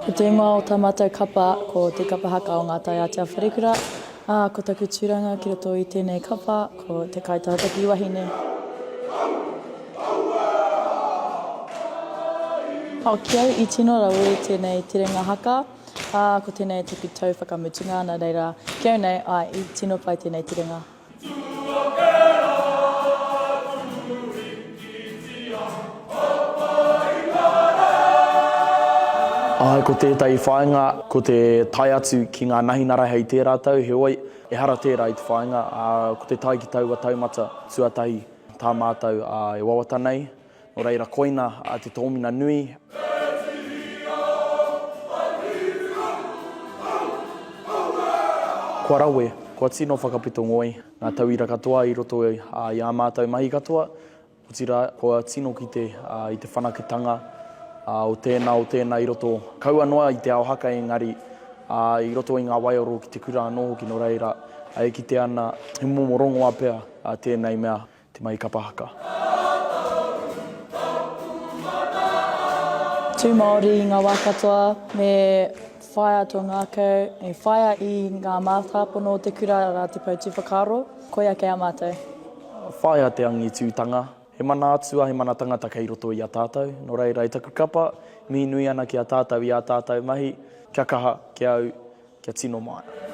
Ko te ingoa o taumata kapa, ko te kapa haka o Ngaa Taiaatea Wharekura, ko taku tūranga ki roto i tēnei kapa, ko te kaitautaki wahine. Ki au i tino rau i tēnei tirenga haka, ko tēnei tuku tau whakamutunga, nā reira, ki au nei, i tino pai tēnei tirenga. Ko tētai whāinga, ko te tai atu ki ngā nahinara hei tē rātou, he oi, e hara tērā i te whāinga, ko te tai ki taua taumata, tuatahi, tā mātou e wawata nei, no reira koina te tōmina nui. Kua rawe, kua tino whakapetongoi, ngā tauira katoa i roto i a mātou mahi katoa, ko tira kua tino ki te, i te whanaketanga, o tēnā i roto kaua noa i te Aukaha engari i roto i ngā waioro ki te kura anō ki no reira e ki te ana he momorongo apea tēnei mea te mai Kapa Haka. Tū Māori i ngā wā katoa, me whaia tō ngākau, e whaia i ngā mātāpono o te kura rā te pautu whakaro, koia kei a mātou. Whaia te angi tūtanga. He mana atua, he mana tangata kei roto i a tātou. No reira, i taku kapa, mihi nui ana ki a tātou i a tātou mahi, kia kaha, kia au, kia tino mai.